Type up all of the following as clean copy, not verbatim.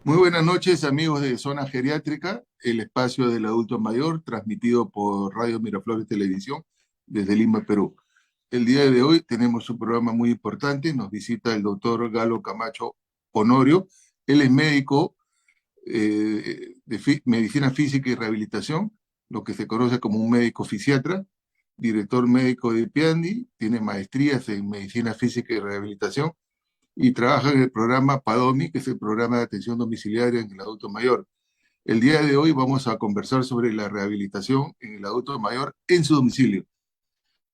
Muy buenas noches, amigos de Zona Geriátrica, el espacio del adulto mayor, transmitido por Radio Miraflores Televisión desde Lima, Perú. El día de hoy tenemos un programa muy importante. Nos visita el doctor Galo Camacho Honorio. Él es médico de medicina física y rehabilitación, lo que se conoce como un médico fisiatra, director médico de PIANDI, tiene maestrías en medicina física y rehabilitación y trabaja en el programa PADOMI, que es el programa de atención domiciliaria en el adulto mayor. El día de hoy vamos a conversar sobre la rehabilitación en el adulto mayor en su domicilio.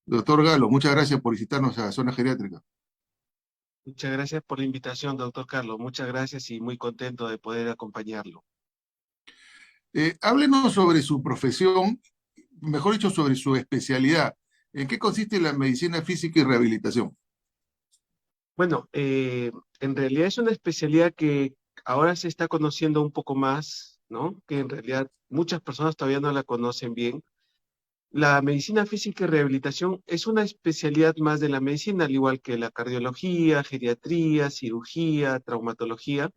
Doctor Galo, muchas gracias por visitarnos a Zona Geriátrica. Muchas gracias por la invitación, doctor Carlos. Muchas gracias y muy contento de poder acompañarlo. Háblenos sobre su profesión, mejor dicho, sobre su especialidad. ¿En qué consiste la medicina física y rehabilitación? Bueno, en realidad es una especialidad que ahora se está conociendo un poco más, ¿no? Que en realidad muchas personas todavía no la conocen bien. La medicina física y rehabilitación es una especialidad más de la medicina, al igual que la cardiología, geriatría, cirugía, traumatología,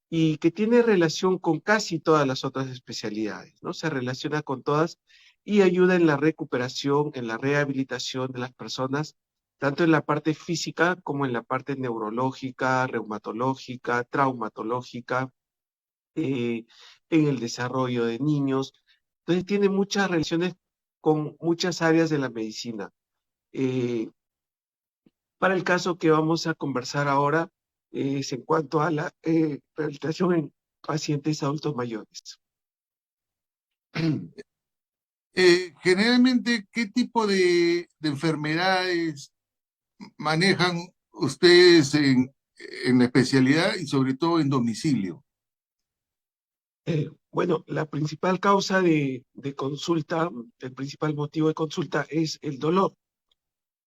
y que tiene relación con casi todas las otras especialidades, ¿no? Se relaciona con todas y ayuda en la recuperación, en la rehabilitación de las personas, tanto en la parte física como en la parte neurológica, reumatológica, traumatológica, eh, en el desarrollo de niños. Entonces tiene muchas relaciones con muchas áreas de la medicina. Eh, para el caso que vamos a conversar ahora, es en cuanto a la rehabilitación en pacientes adultos mayores. Generalmente, ¿qué tipo de enfermedades manejan ustedes en la especialidad y sobre todo en domicilio? Bueno, la principal causa de consulta, el principal motivo de consulta es el dolor.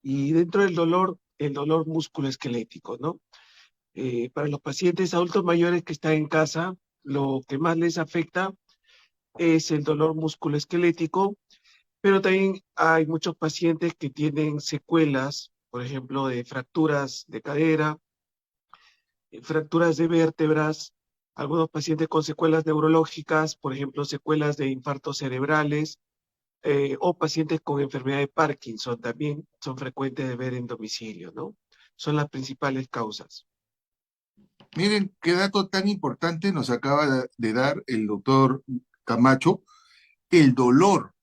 Y dentro del dolor, el dolor musculoesquelético, ¿no? Para los pacientes adultos mayores que están en casa, lo que más les afecta es el dolor musculoesquelético, pero también hay muchos pacientes que tienen secuelas, por ejemplo, de fracturas de cadera, fracturas de vértebras, algunos pacientes con secuelas neurológicas, por ejemplo, secuelas de infartos cerebrales, o pacientes con enfermedad de Parkinson también son frecuentes de ver en domicilio, ¿no? Son las principales causas. Miren qué dato tan importante nos acaba de dar el doctor Camacho, el dolor.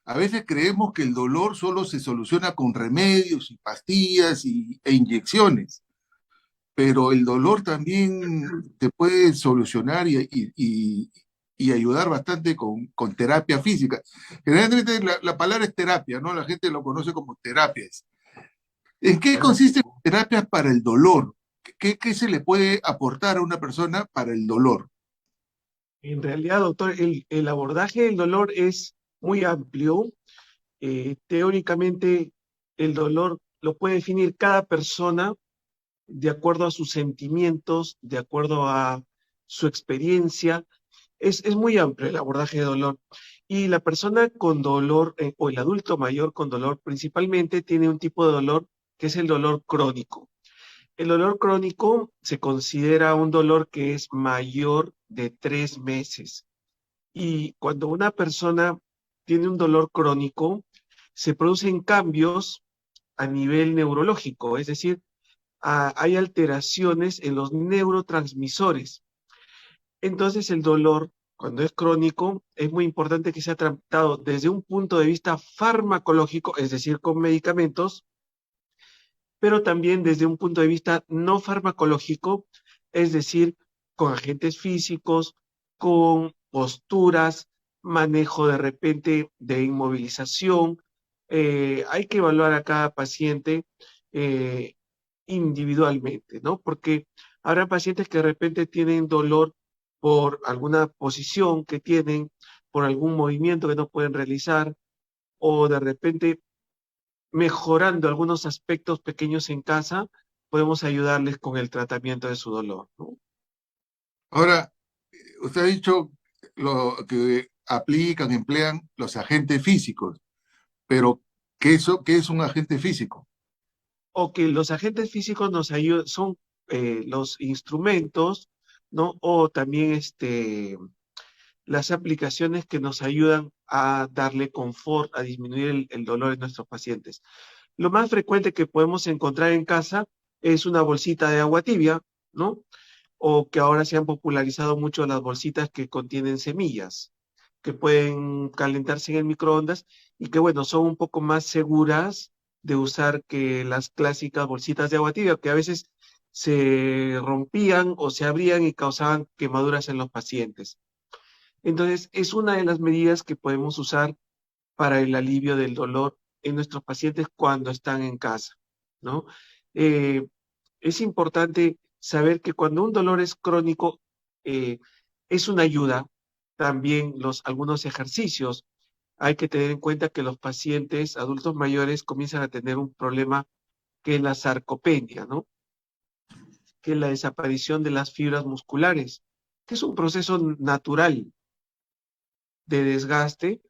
A veces creemos que el dolor solo se soluciona con remedios y pastillas e inyecciones, pero el dolor también se puede solucionar y ayudar bastante con terapia física. Generalmente la palabra es terapia, ¿no? La gente lo conoce como terapias. ¿En qué Bueno, consisten las terapias para el dolor? ¿Qué se le puede aportar a una persona para el dolor? en realidad, doctor, el abordaje del dolor es muy amplio. Teóricamente, el dolor lo puede definir cada persona de acuerdo a sus sentimientos, de acuerdo a su experiencia. Es muy amplio el abordaje de dolor. Y la persona con dolor, o el adulto mayor con dolor, principalmente tiene un tipo de dolor que es el dolor crónico. El dolor crónico se considera un dolor que es mayor de 3 meses. Y cuando una persona tiene un dolor crónico, se producen cambios a nivel neurológico, es decir, hay alteraciones en los neurotransmisores. Entonces el dolor, cuando es crónico, es muy importante que sea tratado desde un punto de vista farmacológico, es decir, con medicamentos, pero también desde un punto de vista no farmacológico, es decir, con agentes físicos, con posturas, manejo de repente de inmovilización. Hay que evaluar a cada paciente eh, individualmente, ¿no? Porque habrá pacientes que de repente tienen dolor por alguna posición que tienen, por algún movimiento que no pueden realizar, o de repente mejorando algunos aspectos pequeños en casa, podemos ayudarles con el tratamiento de su dolor, ¿no? Ahora, usted ha dicho lo que aplican, emplean los agentes físicos, pero ¿qué es un agente físico? O que los agentes físicos nos ayudan, son los instrumentos ¿no? O también las aplicaciones que nos ayudan a darle confort, a disminuir el dolor en nuestros pacientes. Lo más frecuente que podemos encontrar en casa es una bolsita de agua tibia, ¿no? O que ahora se han popularizado mucho las bolsitas que contienen semillas, que pueden calentarse en el microondas y que, bueno, son un poco más seguras de usar que las clásicas bolsitas de agua tibia, que a veces se rompían o se abrían y causaban quemaduras en los pacientes. Entonces, es una de las medidas que podemos usar para el alivio del dolor en nuestros pacientes cuando están en casa, ¿no? Eh, es importante saber que cuando un dolor es crónico, eh, es una ayuda. También algunos ejercicios. Hay que tener en cuenta que los pacientes adultos mayores comienzan a tener un problema que es la sarcopenia, ¿no? Que es la desaparición de las fibras musculares, que es un proceso natural de desgaste.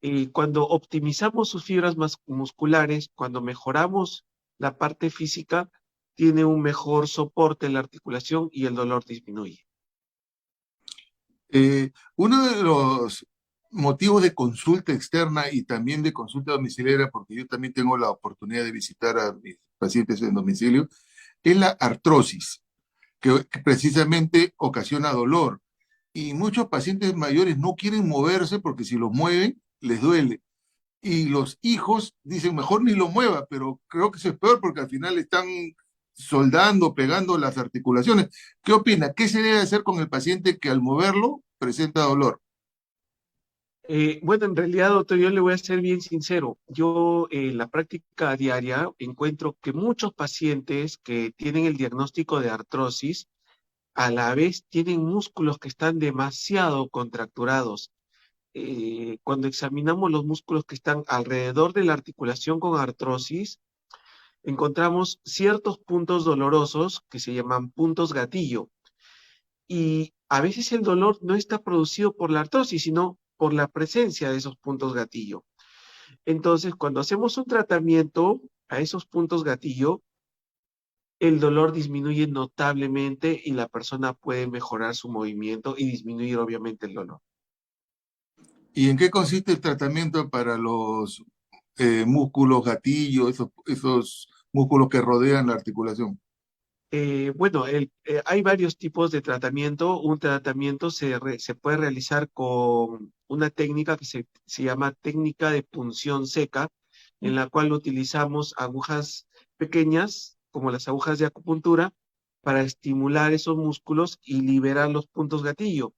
Y cuando optimizamos sus fibras musculares, cuando mejoramos la parte física, tiene un mejor soporte en la articulación y el dolor disminuye. Uno de los motivos de consulta externa y también de consulta domiciliaria, porque yo también tengo la oportunidad de visitar a mis pacientes en domicilio, es la artrosis, que precisamente ocasiona dolor. Y muchos pacientes mayores no quieren moverse porque si los mueven, les duele. Y los hijos dicen, mejor ni lo mueva, pero creo que eso es peor porque al final están soldando, pegando las articulaciones. ¿Qué opina? ¿Qué se debe hacer con el paciente que al moverlo presenta dolor? Bueno, en realidad, doctor, yo le voy a ser bien sincero. Yo en la práctica diaria encuentro que muchos pacientes que tienen el diagnóstico de artrosis, a la vez tienen músculos que están demasiado contracturados. Cuando examinamos los músculos que están alrededor de la articulación con artrosis, encontramos ciertos puntos dolorosos que se llaman puntos gatillo. Y a veces el dolor no está producido por la artrosis, sino por la presencia de esos puntos gatillo. Entonces, cuando hacemos un tratamiento a esos puntos gatillo, el dolor disminuye notablemente y la persona puede mejorar su movimiento y disminuir obviamente el dolor. ¿Y en qué consiste el tratamiento para los músculos gatillo, esos músculos que rodean la articulación? Bueno, hay varios tipos de tratamiento. Un tratamiento se puede realizar con una técnica que se llama técnica de punción seca, en la cual utilizamos agujas pequeñas, como las agujas de acupuntura, para estimular esos músculos y liberar los puntos gatillo.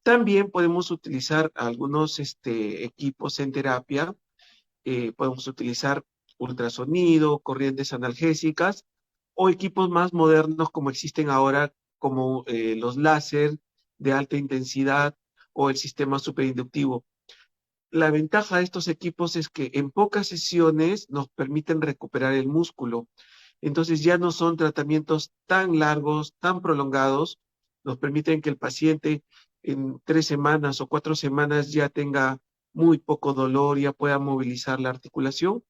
También podemos utilizar algunos equipos en terapia. Podemos utilizar ultrasonido, corrientes analgésicas o equipos más modernos como existen ahora, como los láser de alta intensidad o el sistema superinductivo. La ventaja de estos equipos es que en pocas sesiones nos permiten recuperar el músculo. Entonces ya no son tratamientos tan largos, tan prolongados, nos permiten que el paciente en 3 semanas o 4 semanas ya tenga muy poco dolor, ya pueda movilizar la articulación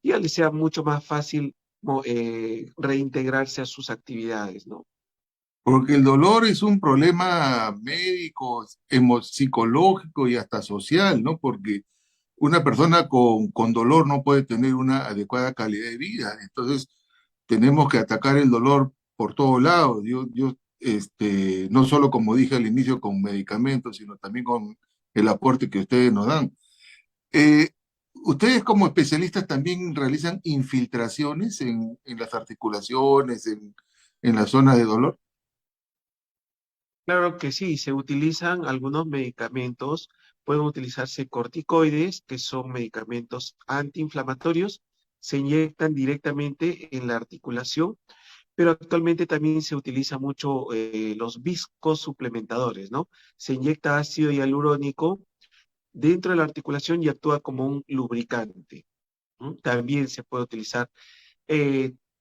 y ya le sea mucho más fácil reintegrarse a sus actividades, ¿no? Porque el dolor es un problema médico, psicológico y hasta social, ¿no? Porque una persona con dolor no puede tener una adecuada calidad de vida. Entonces, tenemos que atacar el dolor por todos lados. No solo como dije al inicio con medicamentos, sino también con el aporte que ustedes nos dan. Eh, Ustedes como especialistas también realizan infiltraciones en las articulaciones, en las zonas de dolor. Claro que sí, se utilizan algunos medicamentos, pueden utilizarse corticoides, que son medicamentos antiinflamatorios, se inyectan directamente en la articulación, pero actualmente también se utiliza mucho los viscosuplementadores, ¿no? Se inyecta ácido hialurónico dentro de la articulación y actúa como un lubricante, ¿no? También se puede utilizar.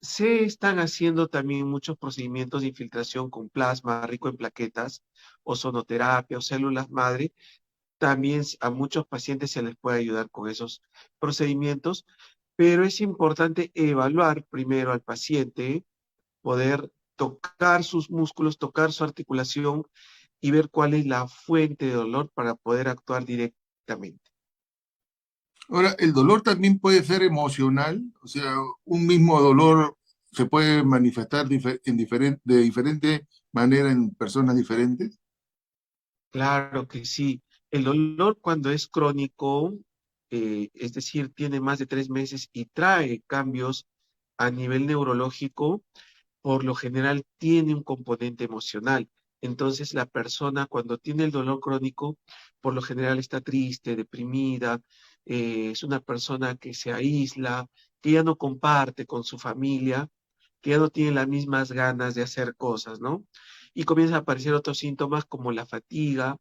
Se están haciendo también muchos procedimientos de infiltración con plasma rico en plaquetas, ozonoterapia o células madre. También a muchos pacientes se les puede ayudar con esos procedimientos, pero es importante evaluar primero al paciente, poder tocar sus músculos, tocar su articulación y ver cuál es la fuente de dolor para poder actuar directamente. Ahora, el dolor también puede ser emocional, o sea, un mismo dolor se puede manifestar de diferente manera en personas diferentes. Claro que sí. El dolor cuando es crónico, es decir, tiene más de 3 meses y trae cambios a nivel neurológico, por lo general tiene un componente emocional. Entonces, la persona cuando tiene el dolor crónico, por lo general está triste, deprimida, es una persona que se aísla, que ya no comparte con su familia, que ya no tiene las mismas ganas de hacer cosas, ¿no? Y comienzan a aparecer otros síntomas como la fatiga,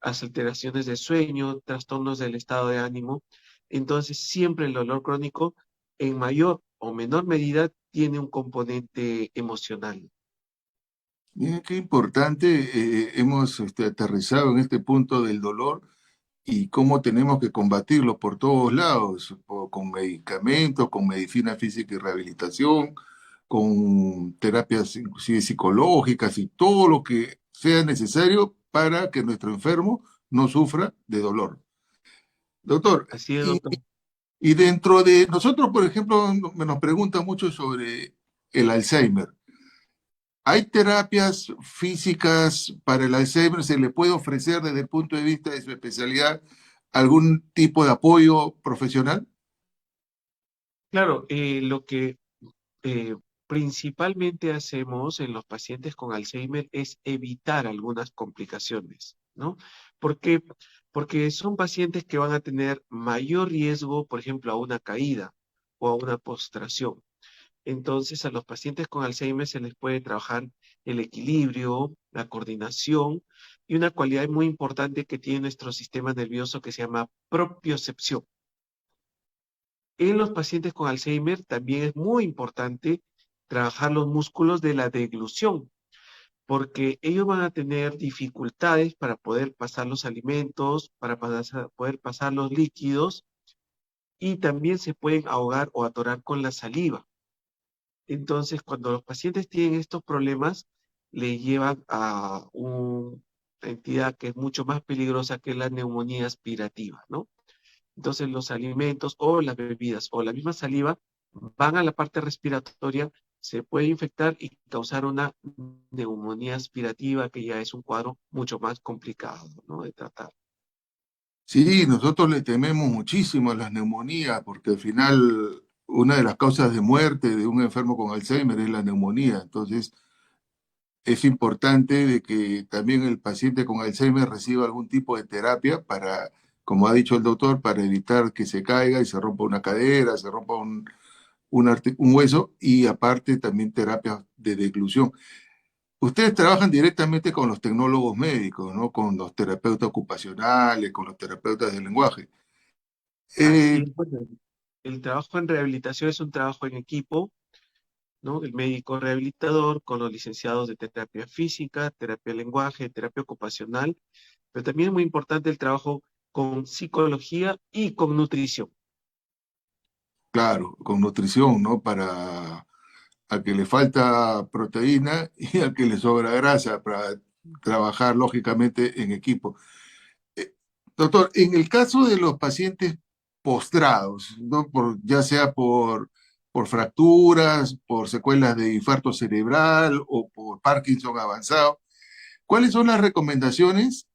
las alteraciones de sueño, trastornos del estado de ánimo. Entonces, siempre el dolor crónico, en mayor o menor medida, tiene un componente emocional. Miren qué importante, hemos aterrizado en este punto del dolor y cómo tenemos que combatirlo por todos lados, con medicamentos, con medicina física y rehabilitación, con terapias inclusive psicológicas y todo lo que sea necesario para que nuestro enfermo no sufra de dolor. Doctor, Así es, y, doctor. y dentro de nosotros, por ejemplo, nos preguntan mucho sobre el Alzheimer. ¿Hay terapias físicas para el Alzheimer? ¿Se le puede ofrecer desde el punto de vista de su especialidad algún tipo de apoyo profesional? Claro, lo que eh, principalmente hacemos en los pacientes con Alzheimer es evitar algunas complicaciones, ¿no? ¿Por qué? Porque son pacientes que van a tener mayor riesgo, por ejemplo, a una caída o a una postración. Entonces, a los pacientes con Alzheimer se les puede trabajar el equilibrio, la coordinación y una cualidad muy importante que tiene nuestro sistema nervioso que se llama propiocepción. En los pacientes con Alzheimer también es muy importante trabajar los músculos de la deglución, porque ellos van a tener dificultades para poder pasar los alimentos, para poder pasar los líquidos y también se pueden ahogar o atorar con la saliva. Entonces, cuando los pacientes tienen estos problemas, le llevan a una entidad que es mucho más peligrosa que la neumonía aspirativa, ¿no? Entonces, los alimentos o las bebidas o la misma saliva van a la parte respiratoria, se puede infectar y causar una neumonía aspirativa, que ya es un cuadro mucho más complicado, ¿no?, de tratar. Sí, nosotros le tememos muchísimo a las neumonías porque al final una de las causas de muerte de un enfermo con Alzheimer es la neumonía. Entonces, es importante de que también el paciente con Alzheimer reciba algún tipo de terapia para, como ha dicho el doctor, para evitar que se caiga y se rompa una cadera, se rompa un hueso y aparte también terapias de deglución. Ustedes trabajan directamente con los tecnólogos médicos, ¿no? Con los terapeutas ocupacionales, con los terapeutas del lenguaje. Así Eh, es, bueno, el trabajo en rehabilitación es un trabajo en equipo, ¿no? El médico rehabilitador con los licenciados de terapia física, terapia de lenguaje, terapia ocupacional, pero también es muy importante el trabajo con psicología y con nutrición. claro, con nutrición, ¿no? Para al que le falta proteína y al que le sobra grasa, para trabajar lógicamente en equipo. Eh, Doctor, en el caso de los pacientes postrados, ¿no? Ya sea por fracturas, por secuelas de infarto cerebral o por Parkinson avanzado, ¿cuáles son las recomendaciones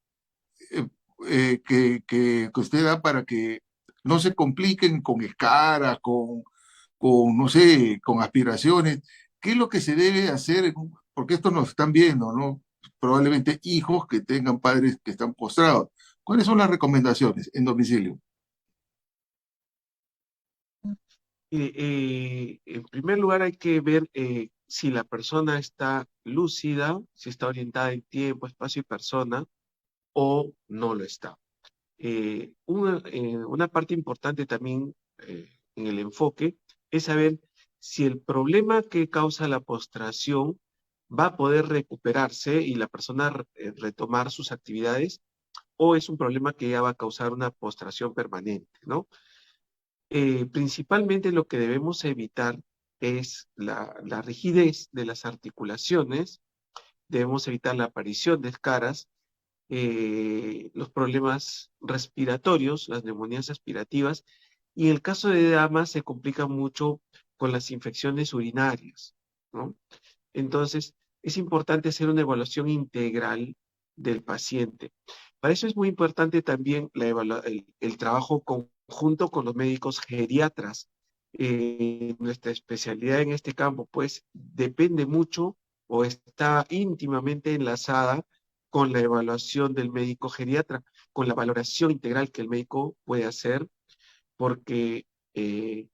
eh, que usted da para que no se compliquen con escaras, no sé, con aspiraciones? ¿Qué es lo que se debe hacer? Porque esto nos están viendo, ¿no? Probablemente hijos que tengan padres que están postrados. ¿Cuáles son las recomendaciones en domicilio? En primer lugar, hay que ver si la persona está lúcida, si está orientada en tiempo, espacio y persona, o no lo está. Una parte importante también en el enfoque es saber si el problema que causa la postración va a poder recuperarse y la persona retomar sus actividades, o es un problema que ya va a causar una postración permanente, ¿no? Principalmente lo que debemos evitar es la rigidez de las articulaciones. Debemos evitar la aparición de escaras, los problemas respiratorios, las neumonías aspirativas, y en el caso de damas se complica mucho con las infecciones urinarias, ¿no? Entonces, es importante hacer una evaluación integral del paciente. Para eso es muy importante también el trabajo conjunto con los médicos geriatras. Nuestra especialidad en este campo, pues, depende mucho o está íntimamente enlazada con la evaluación del médico geriatra, con la valoración integral que el médico puede hacer, porque eh,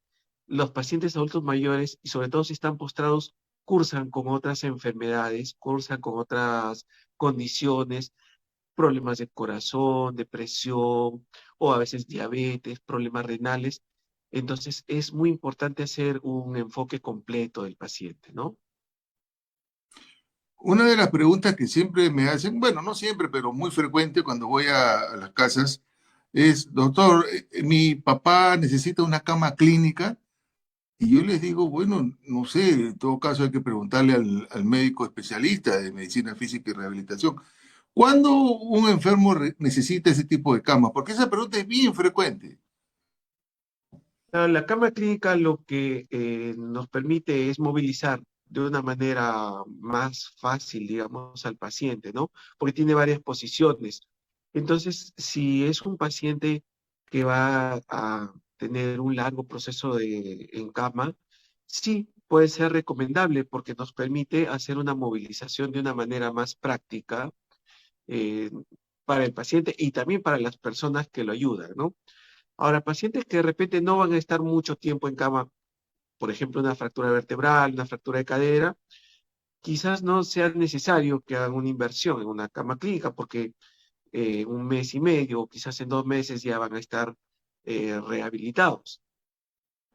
los pacientes adultos mayores, y sobre todo si están postrados, cursan con otras enfermedades, cursan con otras condiciones, problemas de corazón, depresión, o a veces diabetes, problemas renales. Entonces es muy importante hacer un enfoque completo del paciente, ¿no? Una de las preguntas que siempre me hacen, bueno, no siempre, pero muy frecuente cuando voy a las casas, es, doctor, mi papá necesita una cama clínica. Y yo les digo, bueno, no sé, en todo caso hay que preguntarle al médico especialista de medicina física y rehabilitación. ¿Cuándo un enfermo necesita ese tipo de camas? Porque esa pregunta es bien frecuente. La cama clínica lo que nos permite es movilizar de una manera más fácil, digamos, al paciente, ¿no? Porque tiene varias posiciones. Entonces, si es un paciente que va a tener un largo proceso en cama, sí puede ser recomendable porque nos permite hacer una movilización de una manera más práctica eh, para el paciente y también para las personas que lo ayudan, ¿no? Ahora, pacientes que de repente no van a estar mucho tiempo en cama, por ejemplo, una fractura vertebral, una fractura de cadera, quizás no sea necesario que hagan una inversión en una cama clínica, porque un mes y medio o quizás en 2 meses ya van a estar rehabilitados.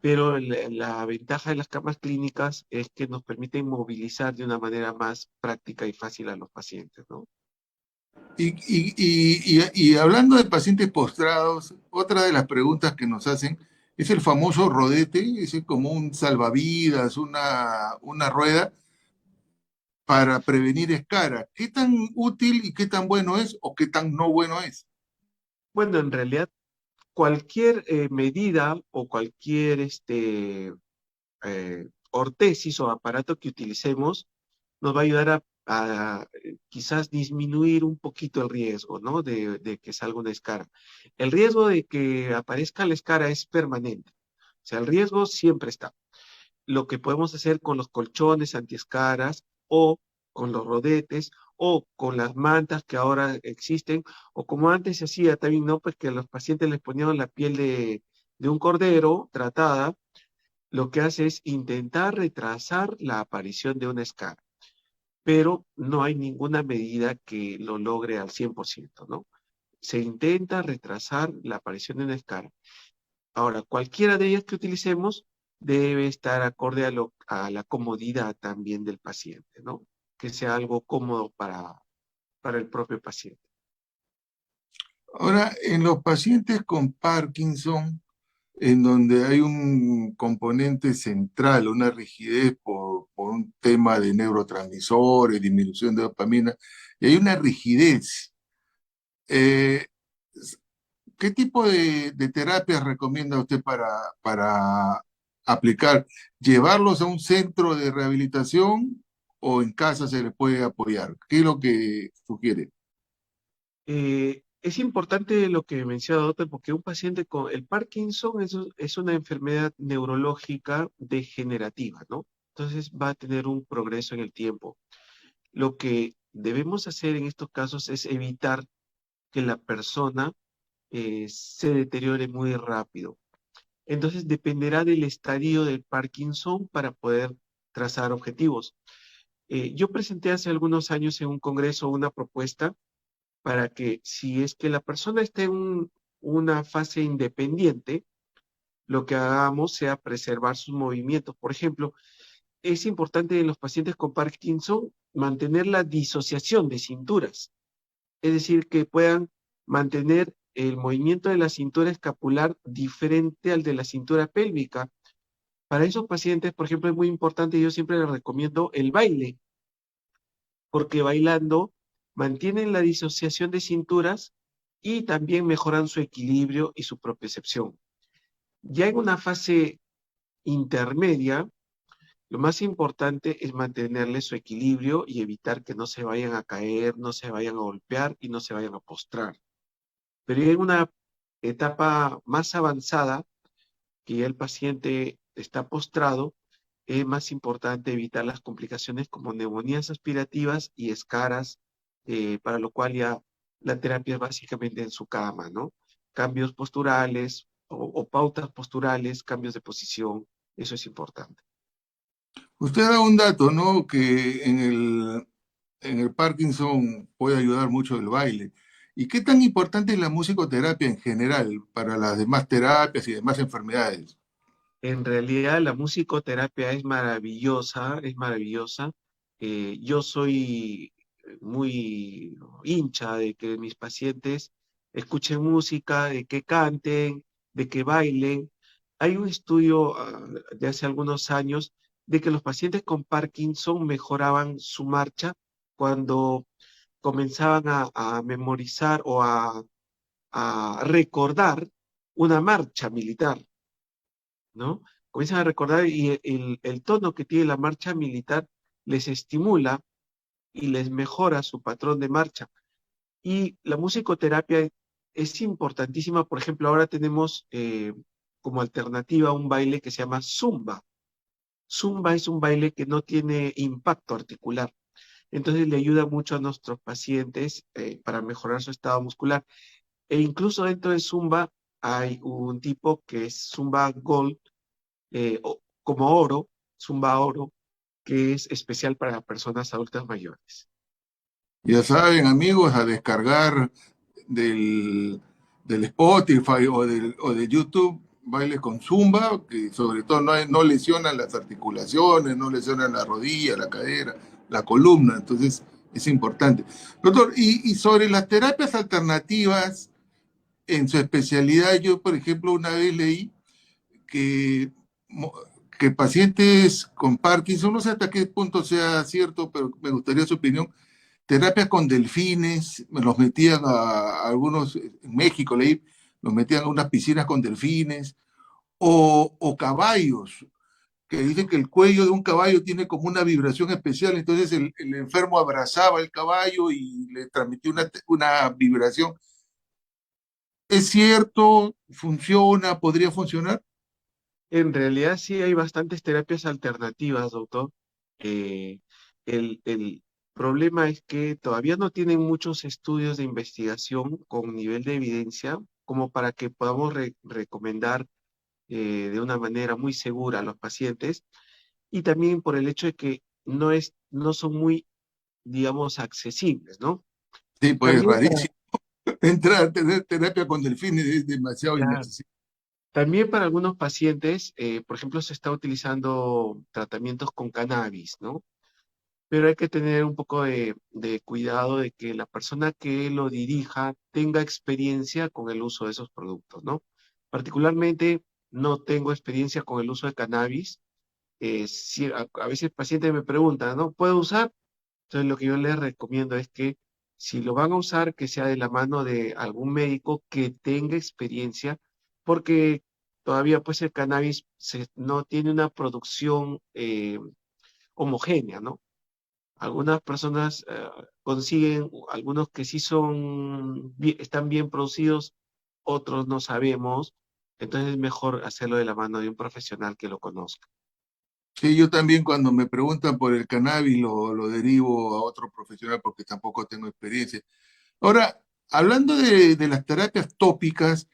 Pero la ventaja de las camas clínicas es que nos permiten movilizar de una manera más práctica y fácil a los pacientes, ¿no? Y hablando de pacientes postrados, otra de las preguntas que nos hacen es el famoso rodete, es como un salvavidas, una rueda para prevenir escaras. ¿Qué tan útil y qué tan bueno es o qué tan no bueno es? Bueno, en realidad, cualquier medida o cualquier ortesis o aparato que utilicemos nos va a ayudar a quizás disminuir un poquito el riesgo, ¿no? De que salga una escara. El riesgo de que aparezca la escara es permanente. O sea, el riesgo siempre está. Lo que podemos hacer con los colchones antiescaras o con los rodetes o con las mantas que ahora existen, o como antes se hacía también, ¿no? Pues que a los pacientes les ponían la piel de un cordero tratada, lo que hace es intentar retrasar la aparición de una escara, pero no hay ninguna medida que lo logre al 100%, ¿no? Se intenta retrasar la aparición de una escara. Ahora, cualquiera de ellas que utilicemos debe estar acorde a la comodidad también del paciente, ¿no? Que sea algo cómodo para el propio paciente. Ahora, en los pacientes con Parkinson, en donde hay un componente central, una rigidez por un tema de neurotransmisores, disminución de dopamina, y hay una rigidez. Eh, ¿Qué tipo de terapias recomienda usted para aplicar? ¿Llevarlos a un centro de rehabilitación o en casa se les puede apoyar? ¿Qué es lo que sugiere? Es importante lo que menciona doctor, porque un paciente con el Parkinson es una enfermedad neurológica degenerativa, ¿no? Entonces va a tener un progreso en el tiempo. Lo que debemos hacer en estos casos es evitar que la persona se deteriore muy rápido. Entonces dependerá del estadio del Parkinson para poder trazar objetivos. Yo presenté hace algunos años en un congreso una propuesta para que si es que la persona está en una fase independiente, lo que hagamos sea preservar sus movimientos. Por ejemplo, es importante en los pacientes con Parkinson mantener la disociación de cinturas, es decir, que puedan mantener el movimiento de la cintura escapular diferente al de la cintura pélvica. Para esos pacientes, por ejemplo, es muy importante, yo siempre les recomiendo el baile, porque bailando mantienen la disociación de cinturas y también mejoran su equilibrio y su propiocepción. Ya en una fase intermedia, lo más importante es mantenerle su equilibrio y evitar que no se vayan a caer, no se vayan a golpear y no se vayan a postrar. Pero ya en una etapa más avanzada, que ya el paciente está postrado, es más importante evitar las complicaciones como neumonías aspirativas y escaras, para lo cual ya la terapia es básicamente en su cama, ¿no? Cambios posturales o pautas posturales, cambios de posición, eso es importante. Usted da un dato, ¿no? Que en el Parkinson puede ayudar mucho el baile. ¿Y qué tan importante es la musicoterapia en general para las demás terapias y demás enfermedades? En realidad la musicoterapia es maravillosa, es maravillosa. Yo soy muy hincha de que mis pacientes escuchen música, de que canten, de que bailen. Hay un estudio de hace algunos años de que los pacientes con Parkinson mejoraban su marcha cuando comenzaban a memorizar o a recordar una marcha militar, ¿no? Comienzan a recordar y el tono que tiene la marcha militar les estimula y les mejora su patrón de marcha. Y la musicoterapia es importantísima. Por ejemplo, ahora tenemos como alternativa un baile que se llama Zumba. Zumba es un baile que no tiene impacto articular. Entonces le ayuda mucho a nuestros pacientes para mejorar su estado muscular. E incluso dentro de Zumba hay un tipo que es Zumba Gold, como oro, Zumba oro, que es especial para personas adultas mayores. Ya saben, amigos, a descargar del, del Spotify o de YouTube baile con Zumba, que sobre todo no lesionan las articulaciones, no lesionan la rodilla, la cadera, la columna, entonces es importante. Doctor, y sobre las terapias alternativas, en su especialidad, yo, por ejemplo, una vez leí que, que pacientes con Parkinson, no sé hasta qué punto sea cierto, pero me gustaría su opinión, terapias con delfines, me los metían a algunos, en México leí, los metían a unas piscinas con delfines, o caballos, que dicen que el cuello de un caballo tiene como una vibración especial, entonces el enfermo abrazaba el caballo y le transmitía una vibración. ¿Es cierto? ¿Funciona? ¿Podría funcionar? En realidad sí hay bastantes terapias alternativas, doctor. Eh, el problema es que todavía no tienen muchos estudios de investigación con nivel de evidencia como para que podamos recomendar de una manera muy segura a los pacientes, y también por el hecho de que no son muy, digamos, accesibles, ¿no? Sí, pues También rarísimo. Entrar a tener terapia con delfines es demasiado para, inaccesible. También para algunos pacientes, por ejemplo, se está utilizando tratamientos con cannabis, ¿no? Pero hay que tener un poco de cuidado de que la persona que lo dirija tenga experiencia con el uso de esos productos, ¿no? Particularmente, no tengo experiencia con el uso de cannabis. A veces pacientes me preguntan, ¿no? ¿Puedo usar? Entonces, lo que yo les recomiendo es que si lo van a usar, que sea de la mano de algún médico que tenga experiencia, porque todavía pues el cannabis no tiene una producción homogénea, ¿no? Algunas personas consiguen, algunos que sí están bien producidos, otros no sabemos, entonces es mejor hacerlo de la mano de un profesional que lo conozca. Sí, yo también cuando me preguntan por el cannabis lo derivo a otro profesional porque tampoco tengo experiencia. Ahora, hablando de las terapias tópicas,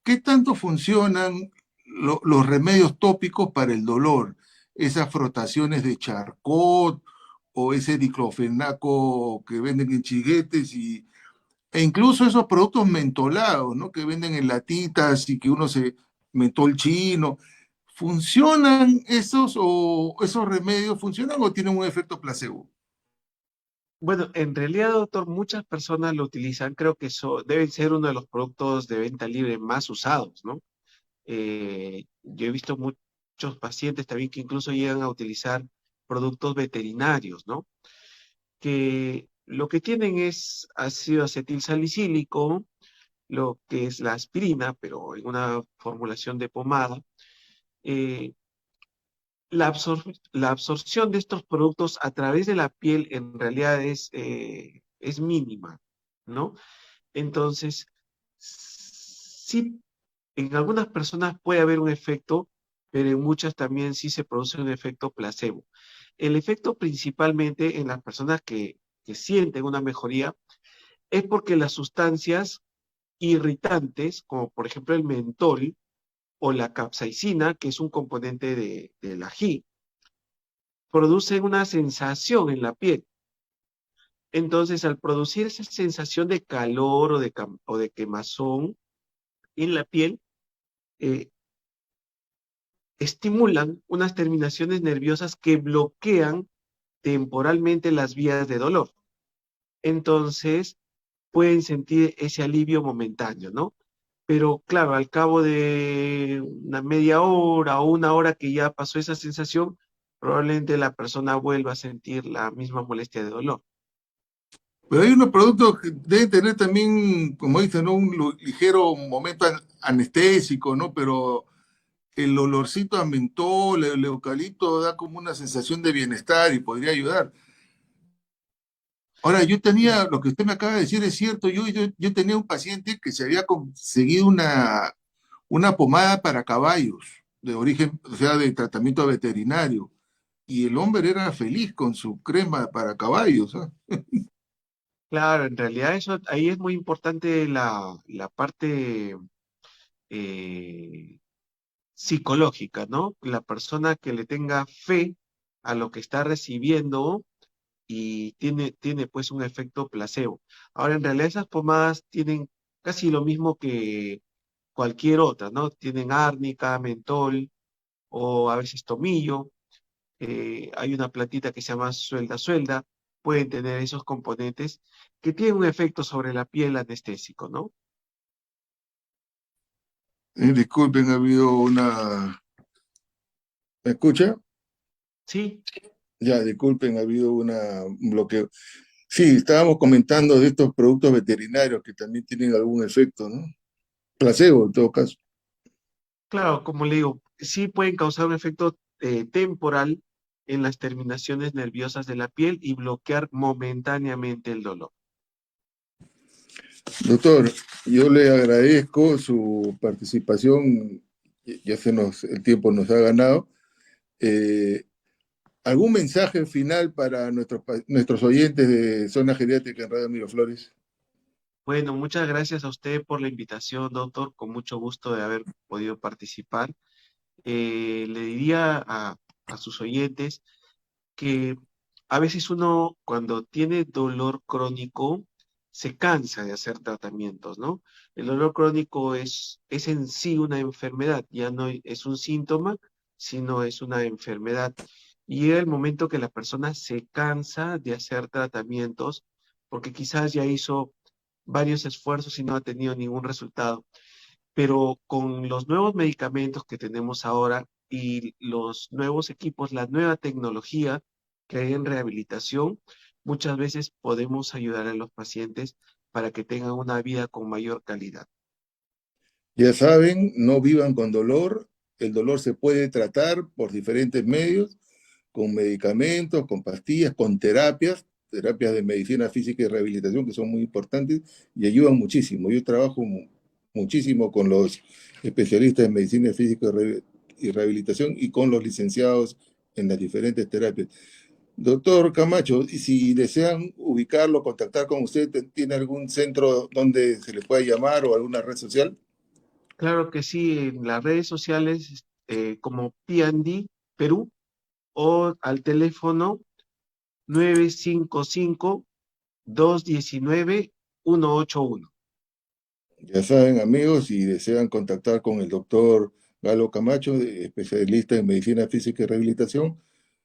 ¿qué tanto funcionan los remedios tópicos para el dolor? Esas frotaciones de charcot o ese diclofenaco que venden en chiguetes e incluso esos productos mentolados, ¿no? Que venden en latitas y que uno se mentol chino. ¿Funcionan esos o esos remedios funcionan o tienen un efecto placebo? Bueno, en realidad, doctor, muchas personas lo utilizan, creo que eso deben ser uno de los productos de venta libre más usados, ¿no? Yo he visto muchos pacientes también que incluso llegan a utilizar productos veterinarios, ¿no? Que lo que tienen es ácido acetilsalicílico, lo que es la aspirina, pero en una formulación de pomada. Eh, la absorción de estos productos a través de la piel en realidad es mínima, ¿no? Entonces, sí, en algunas personas puede haber un efecto, pero en muchas también sí se produce un efecto placebo. El efecto principalmente en las personas que sienten una mejoría es porque las sustancias irritantes, como por ejemplo el mentol o la capsaicina, que es un componente del ají, producen una sensación en la piel. Entonces, al producir esa sensación de calor o de quemazón en la piel, eh, estimulan unas terminaciones nerviosas que bloquean temporalmente las vías de dolor. Entonces, pueden sentir ese alivio momentáneo, ¿no? Pero claro, al cabo de una media hora o una hora que ya pasó esa sensación, probablemente la persona vuelva a sentir la misma molestia de dolor. Pero hay unos productos que deben tener también, como dicen, ¿no? Un ligero momento anestésico, ¿no? Pero el olorcito a mentol, el eucalipto da como una sensación de bienestar y podría ayudar. Ahora, yo tenía, lo que usted me acaba de decir es cierto, yo tenía un paciente que se había conseguido una pomada para caballos, de origen, o sea, de tratamiento veterinario, y el hombre era feliz con su crema para caballos, ¿ah? Claro, en realidad eso ahí es muy importante la parte eh, psicológica, ¿no? La persona que le tenga fe a lo que está recibiendo y tiene pues un efecto placebo. Ahora, en realidad esas pomadas tienen casi lo mismo que cualquier otra, ¿no? Tienen árnica, mentol o a veces tomillo. Hay una plantita que se llama suelda, pueden tener esos componentes que tienen un efecto sobre la piel anestésico, ¿no? Disculpen, ha habido una... ¿Me escucha? Sí, Ya, disculpen, ha habido un bloqueo. Sí, estábamos comentando de estos productos veterinarios que también tienen algún efecto, ¿no? Placebo, en todo caso. claro, como le digo, sí pueden causar un efecto temporal en las terminaciones nerviosas de la piel y bloquear momentáneamente el dolor. Doctor, yo le agradezco su participación, ya el tiempo nos ha ganado. Eh, ¿Algún mensaje final para nuestros oyentes de Zona Geriátrica en Radio Miraflores? Bueno, muchas gracias a usted por la invitación, doctor. Con mucho gusto de haber podido participar. Le diría a sus oyentes que a veces uno cuando tiene dolor crónico se cansa de hacer tratamientos, ¿no? El dolor crónico es en sí una enfermedad, ya no es un síntoma, sino es una enfermedad. Y llega el momento que la persona se cansa de hacer tratamientos porque quizás ya hizo varios esfuerzos y no ha tenido ningún resultado. Pero con los nuevos medicamentos que tenemos ahora y los nuevos equipos, la nueva tecnología que hay en rehabilitación, muchas veces podemos ayudar a los pacientes para que tengan una vida con mayor calidad. Ya saben, no vivan con dolor. El dolor se puede tratar por diferentes medios, con medicamentos, con pastillas, con terapias de medicina física y rehabilitación que son muy importantes y ayudan muchísimo. Yo trabajo muchísimo con los especialistas en medicina física y rehabilitación y con los licenciados en las diferentes terapias. Doctor Camacho, y si desean ubicarlo, contactar con usted, ¿tiene algún centro donde se le pueda llamar o alguna red social? Claro que sí, en las redes sociales como P&D Perú o al teléfono 955-219-181. Ya saben, amigos, si desean contactar con el doctor Galo Camacho, especialista en medicina física y rehabilitación,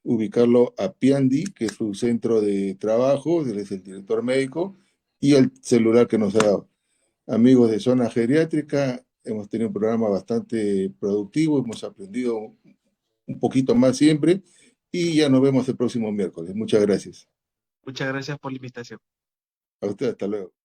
ubicarlo a Piandi, que es su centro de trabajo, él es el director médico, y el celular que nos ha dado. Amigos de Zona Geriátrica, hemos tenido un programa bastante productivo, hemos aprendido un poquito más siempre, y ya nos vemos el próximo miércoles. Muchas gracias. Muchas gracias por la invitación. A usted, hasta luego.